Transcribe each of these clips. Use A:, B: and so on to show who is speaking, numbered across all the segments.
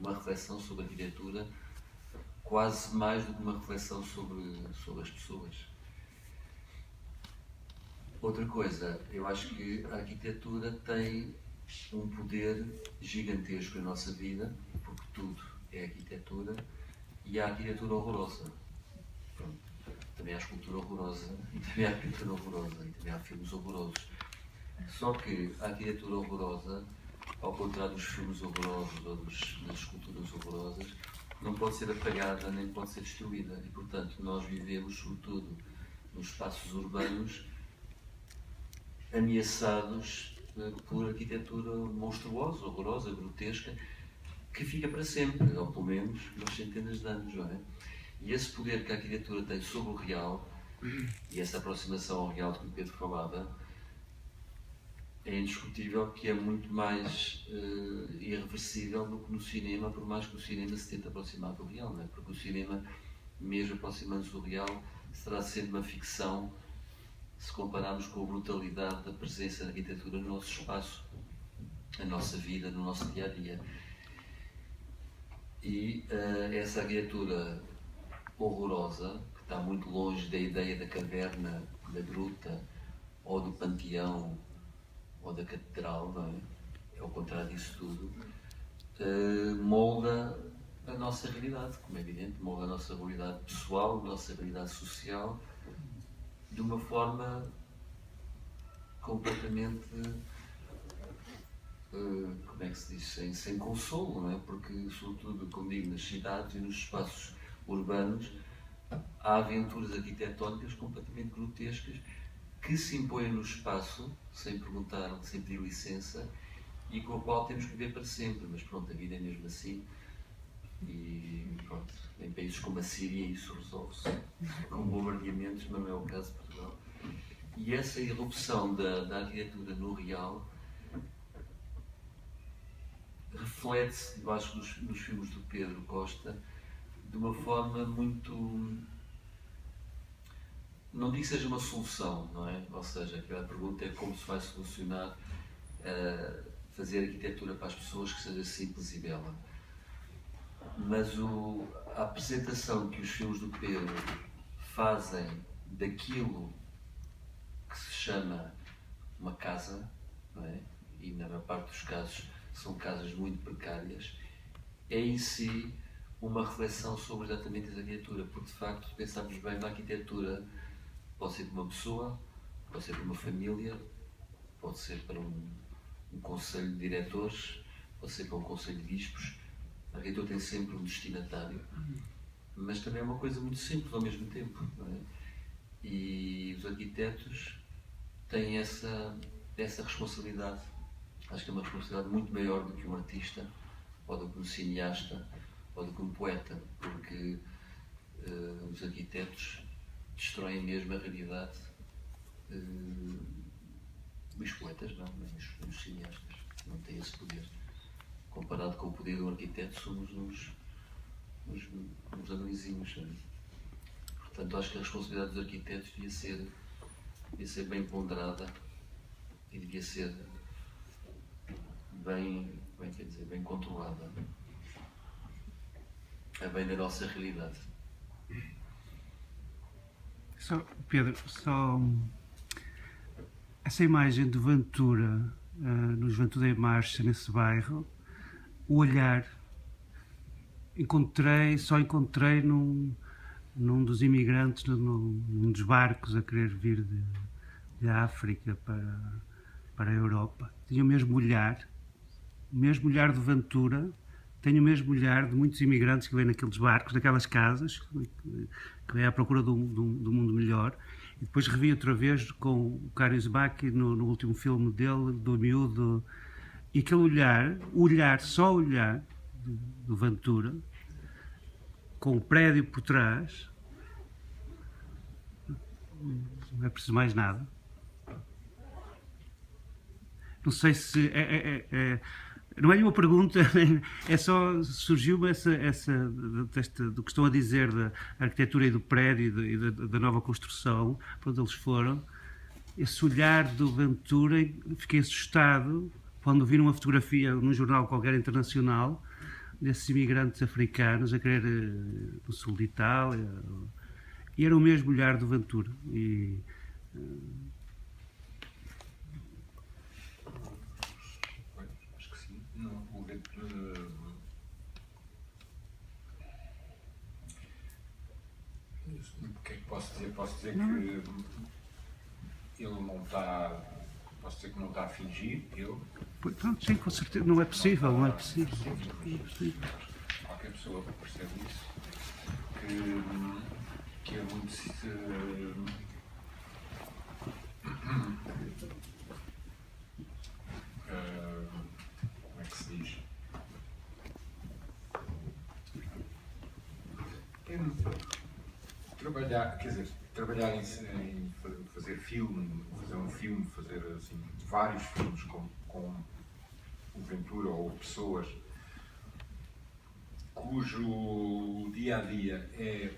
A: uma reflexão sobre a arquitetura, quase mais do que uma reflexão sobre as pessoas. Outra coisa, eu acho que a arquitetura tem um poder gigantesco na nossa vida, porque tudo é arquitetura, e há arquitetura horrorosa. Pronto. Também há escultura horrorosa, e também há arquitetura horrorosa, e também há filmes horrorosos. Só que a arquitetura horrorosa, ao contrário dos filmes horrorosos ou das esculturas horrorosas, não pode ser apagada nem pode ser destruída. E, portanto, nós vivemos, sobretudo, nos espaços urbanos, ameaçados por arquitetura monstruosa, horrorosa, grotesca, que fica para sempre, ou pelo menos umas centenas de anos, não é? E esse poder que a arquitetura tem sobre o real, e essa aproximação ao real de que o Pedro falava, é indiscutível que é muito mais irreversível do que no cinema, por mais que o cinema se tente aproximar do real, não é? Porque o cinema, mesmo aproximando-se do real, será sempre uma ficção se compararmos com a brutalidade da presença da arquitetura no nosso espaço, na nossa vida, no nosso dia-a-dia. E essa arquitetura horrorosa, que está muito longe da ideia da caverna, da gruta, ou do panteão, ou da catedral, não é? Ao contrário disso tudo, molda a nossa realidade, como é evidente, molda a nossa realidade pessoal, a nossa realidade social, de uma forma completamente, como é que se diz, sem consolo, não é? Porque, sobretudo, como digo, nas cidades e nos espaços urbanos, há aventuras arquitetónicas completamente grotescas que se impõem no espaço, sem perguntar, sem pedir licença, e com a qual temos que viver para sempre. Mas pronto, a vida é mesmo assim. E pronto, em países como a Síria isso resolve-se com bombardeamentos, mas não é o caso de Portugal. E essa irrupção da arquitetura no real reflete-se, eu acho, nos filmes do Pedro Costa, de uma forma muito... Não digo que seja uma solução, não é? Ou seja, aquela pergunta é como se vai solucionar fazer arquitetura para as pessoas que seja simples e bela. Mas a apresentação que os filmes do Pedro fazem daquilo que se chama uma casa, não é? E na maior parte dos casos são casas muito precárias, é em si uma reflexão sobre exatamente a arquitetura, porque de facto, se pensarmos bem na arquitetura, pode ser para uma pessoa, pode ser para uma família, pode ser para um conselho de diretores, pode ser para um conselho de bispos. A arquitetura tem sempre um destinatário, mas também é uma coisa muito simples ao mesmo tempo, não é? E os arquitetos têm essa responsabilidade. Acho que é uma responsabilidade muito maior do que um artista, ou do que um cineasta, ou do que um poeta, porque os arquitetos destroem mesmo a realidade. Os poetas não, mas os cineastas não têm esse poder. Comparado com o poder do arquiteto, somos uns anõezinhos. Portanto, acho que a responsabilidade dos arquitetos devia ser bem ponderada e devia ser bem controlada, a bem da nossa realidade.
B: Pedro, essa imagem de Ventura, nos Ventura em Marcha, nesse bairro, o olhar, só encontrei num dos imigrantes, num dos barcos a querer vir de África para a Europa. Tinha o mesmo olhar de Ventura, tem o mesmo olhar de muitos imigrantes que vêm naqueles barcos, naquelas casas, que vêm à procura do mundo melhor. E depois revi outra vez com o Kaurismäki no último filme dele, do Miúdo, e aquele olhar do Ventura, com o prédio por trás, não é preciso mais nada. Não sei se não é nenhuma pergunta, é só surgiu-me do que estão a dizer da arquitetura e do prédio e da nova construção, para onde eles foram. Esse olhar do Ventura, fiquei assustado quando vi numa fotografia num jornal qualquer internacional desses imigrantes africanos a querer no sul de Itália. E era o mesmo olhar do Ventura. E,
C: acho que sim. Não, o Ventura. O que é que posso dizer? Posso dizer que ele não está. Posso dizer que não está a fingir, ele.
B: Pronto, sim, com certeza. Não é possível, não é possível.
C: Qualquer pessoa percebe isso. Que é muito. Como é que se diz? Trabalhar, quer dizer, trabalhar em fazer filme, fazer um filme, fazer assim, vários filmes com o Ventura ou pessoas cujo dia a dia é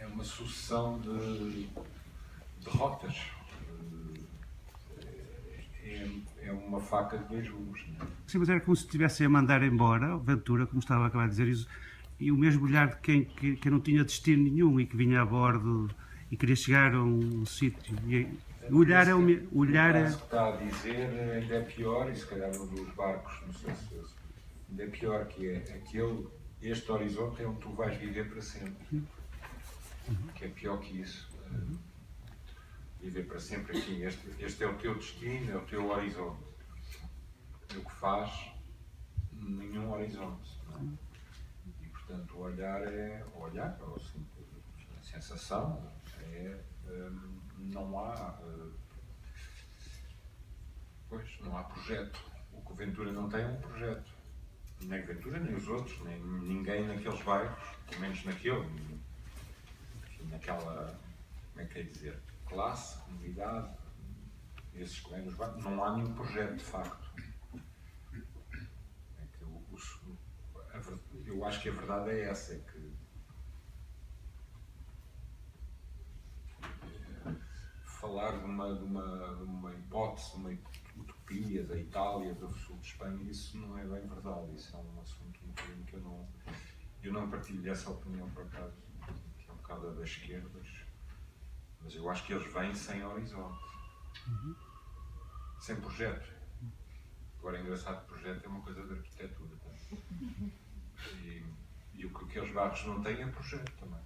C: uma sucessão de derrotas. É uma faca de dois gumes.
B: Sim, mas era como se estivessem a mandar embora o Ventura, como estava a acabar de dizer isso, e o mesmo olhar de quem que não tinha destino nenhum e que vinha a bordo e queria chegar a um sítio. O olhar é o mesmo. O olhar é.
C: O que está a dizer ainda é pior, e se calhar no dos barcos, não sei se ainda é pior, que é este horizonte é onde tu vais viver para sempre. Que é pior que isso. Viver para sempre aqui. Este é o teu destino, é o teu horizonte. É o que faz nenhum horizonte. Não é? E portanto o olhar, ou assim, a sensação, não há. Não há projeto. O que o Ventura não tem é um projeto. Nem o Ventura, nem os outros, nem ninguém naqueles bairros, pelo menos naquele, enfim, naquela, como é que é dizer, classe, comunidade, esses que vêm nos bairros, não há nenhum projeto de facto. É que eu acho que a verdade é essa, é que falar de uma hipótese, de uma utopia da Itália, do sul de Espanha, isso não é bem verdade. Isso é um assunto um bocadinho que eu não partilho dessa opinião, por acaso, que é um bocado das esquerdas, mas eu acho que eles vêm sem horizonte, sem projeto. Agora é engraçado que projeto é uma coisa de arquitetura, tá? E o que aqueles barcos não têm é projeto também.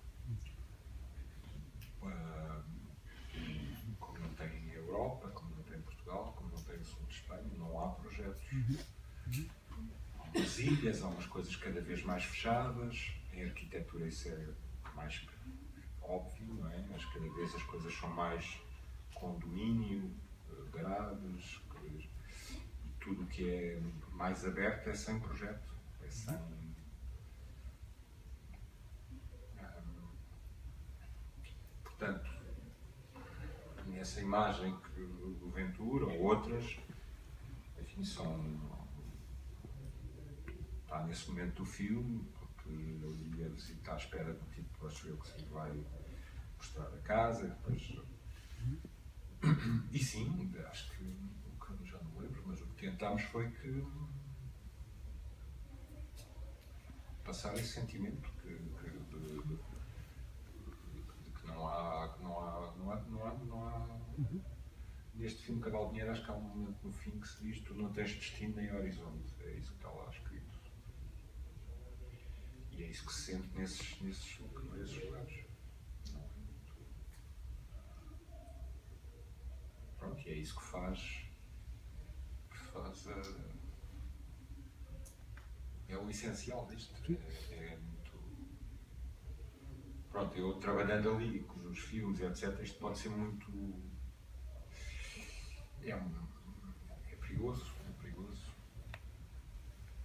C: Como não tem em Europa, como não tem em Portugal, como não tem no sul de Espanha, não há projetos. Há umas ilhas, há umas coisas cada vez mais fechadas, em arquitetura isso é mais óbvio, não é? Mas cada vez as coisas são mais condomínio, grades, e tudo que é mais aberto é sem projeto, é sem... Portanto, essa imagem que do Ventura ou outras, enfim, está nesse momento do filme, porque ele ia visitar à espera do tipo, acho eu, que se vai mostrar a casa, e depois... E sim, acho que já não lembro, mas o que tentámos foi que passar esse sentimento de que não há neste filme Cavalo de Dinheiro, acho que há um momento no fim que se diz: tu não tens destino nem horizonte. É isso que está lá escrito. E é isso que se sente nesses lugares. Pronto, e é isso que faz é o essencial disto. É muito... Pronto, eu trabalhando ali com os filmes, etc., isto pode ser muito... É perigoso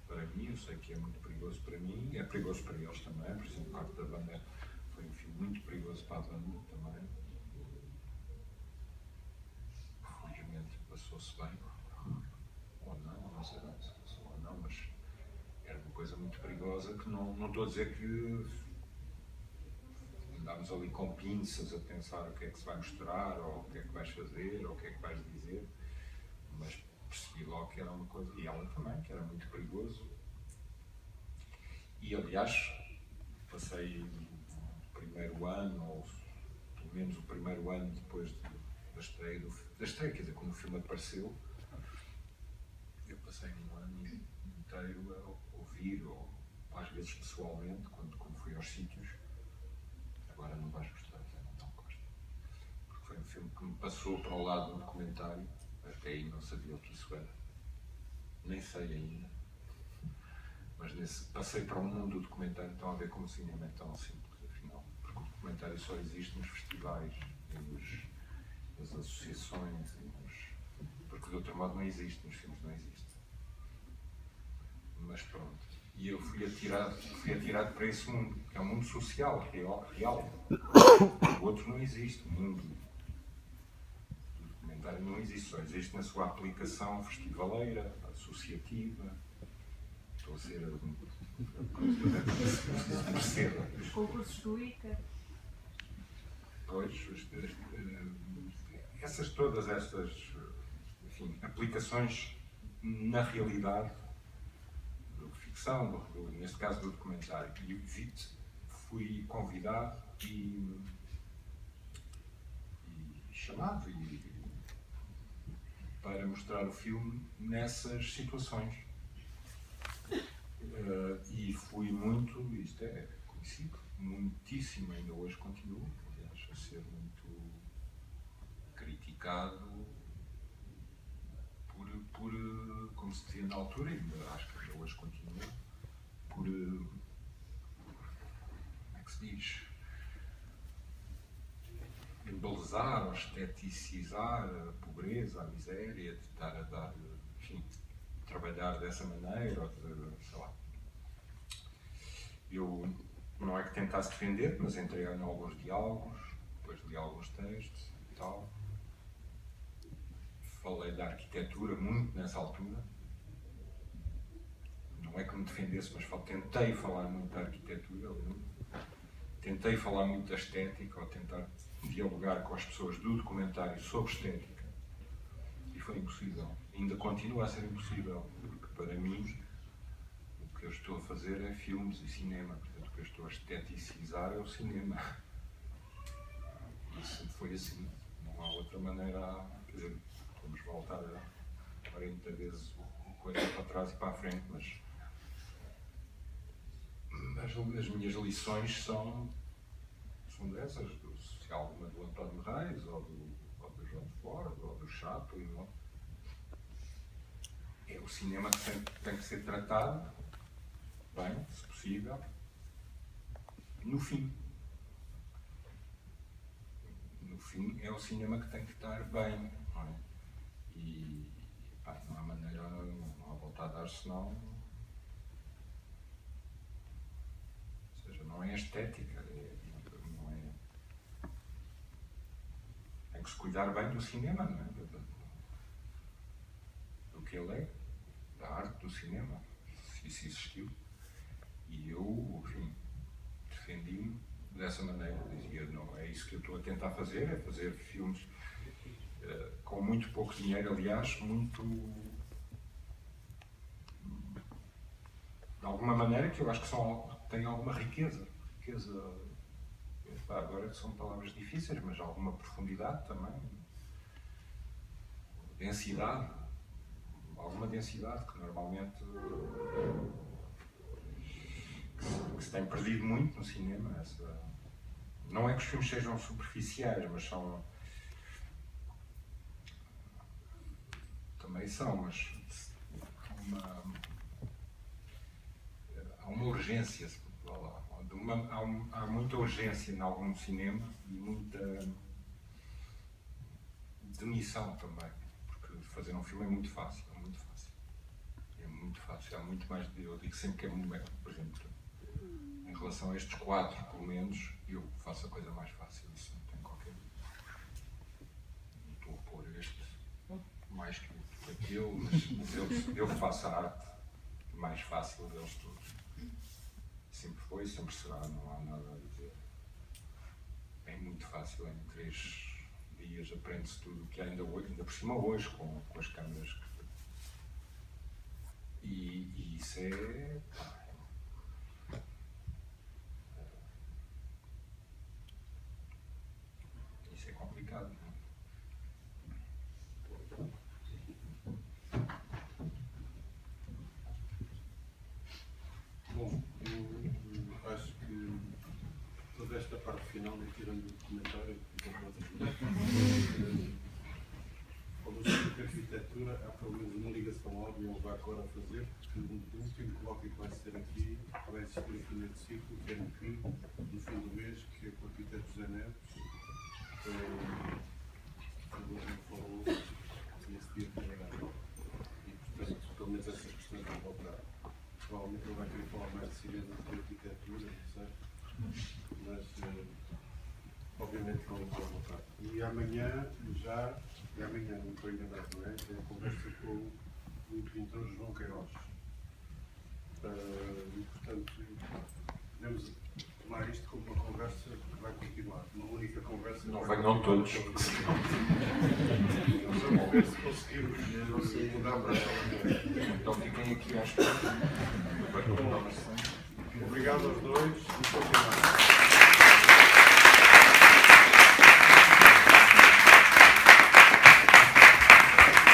C: para mim, eu sei que é muito perigoso para mim, é perigoso para eles também. Por exemplo, o Carta da Banda foi um filme muito perigoso para a banda também. Felizmente passou-se bem, ou não sei bem se passou ou não, mas era uma coisa muito perigosa que não estou a dizer que andámos ali com pinças a pensar o que é que se vai mostrar, ou o que é que vais fazer, ou o que é que vais dizer, mas percebi logo que era uma coisa, e ela também, que era muito perigoso. E aliás, passei o primeiro ano, ou pelo menos o primeiro ano depois da estreia, quer dizer, quando o filme apareceu, eu passei um ano inteiro a ouvir, ou às vezes pessoalmente, quando fui aos sítios. Agora não vais gostar, não gosto. Porque foi um filme que me passou para o lado do documentário, até aí não sabia o que isso era. Nem sei ainda. Mas passei para o mundo do documentário, estão a ver como o cinema é tão simples, afinal. Porque o documentário só existe nos festivais, nas associações, porque de outro modo não existe, nos filmes não existe. Mas pronto. E eu fui atirado para esse mundo, que é um mundo social, real. O outro não existe, o mundo do documentário não existe, só existe na sua aplicação festivaleira, associativa. Estou a ser perceba.
D: Os concursos do ICA.
C: Pois, todas estas, enfim, aplicações na realidade, ficção, neste caso do documentário. E fui convidado e chamado para mostrar o filme nessas situações. E fui muito, isto é conhecido, muitíssimo, ainda hoje continuo, aliás, a ser muito criticado por como se dizia na altura, e acho que ainda hoje continua, por, como é que se diz, embelezar ou esteticizar a pobreza, a miséria, de estar a dar, enfim, trabalhar dessa maneira, ou de, sei lá. Eu não é que tentasse defender, mas entrei em alguns diálogos, depois li alguns textos e tal. Falei da arquitetura muito nessa altura. Não é que me defendesse, mas tentei falar muito da arquitetura. Tentei falar muito da estética, ou tentar dialogar com as pessoas do documentário sobre estética. E foi impossível. Ainda continua a ser impossível, porque para mim o que eu estou a fazer é filmes e cinema. Portanto, o que eu estou a esteticizar é o cinema. E sempre foi assim. Não há outra maneira. Quer dizer, vamos voltar a 40 vezes coisa para trás e para a frente, mas as minhas lições são dessas, se há alguma do António Reis, ou do John Ford, ou do Chaplin. É o cinema que tem que ser tratado bem, se possível, no fim. No fim, é o cinema que tem que estar bem, não é? E não há maneira, não há volta a dar, senão. Ou seja, não é estética, não é. Tem que se cuidar bem do cinema, não é? Do que ele é, da arte do cinema, se isso existiu. E eu, enfim, defendi-me dessa maneira. Dizia, não, é isso que eu estou a tentar fazer, é fazer filmes com muito pouco dinheiro, aliás, muito. De alguma maneira que eu acho que têm alguma riqueza. Agora são palavras difíceis, mas alguma profundidade também. Densidade. Alguma densidade que normalmente que se tem perdido muito no cinema. Não é que os filmes sejam superficiais, mas são. Também são, mas há uma urgência, há muita urgência em algum cinema e muita demissão também, porque fazer um filme é muito fácil, há muito mais de, eu digo sempre que por exemplo, em relação a estes 4, pelo menos, eu faço a coisa mais fácil, isso não tem qualquer dúvida. Não estou a pôr este mais que aquele, mas eu faço a arte mais fácil deles todos. Sempre foi, sempre será, não há nada a dizer. é muito fácil, em 3 dias aprende-se tudo o que há ainda por cima hoje, com as câmaras. E isso é. Isso é complicado, não é?
D: Bom, eu acho que toda esta parte final, e tirando o comentário, falou sobre a arquitetura, há pelo menos uma ligação óbvia, ele vai agora fazer, porque o último colóquio que vai ser aqui, vai existir aqui neste ciclo, que é no fim do mês, que é com o arquiteto José Neves, falou nesse dia de trabalho. E, portanto, pelo menos essas questões vão voltar. Provavelmente ele vai querer falar mais de cinema do que de arquitetura, não sei. Mas, obviamente, não vou voltar. E amanhã, não estou enganado, não é? Tem a conversa com o pintor João Queiroz. E, portanto, podemos tomar isto como uma conversa que vai continuar. Uma única conversa.
C: Não venham todos.
D: Vamos ver se conseguimos mudar para ela.
C: Então fiquem aqui, acho que.
D: Obrigado aos dois e continuar.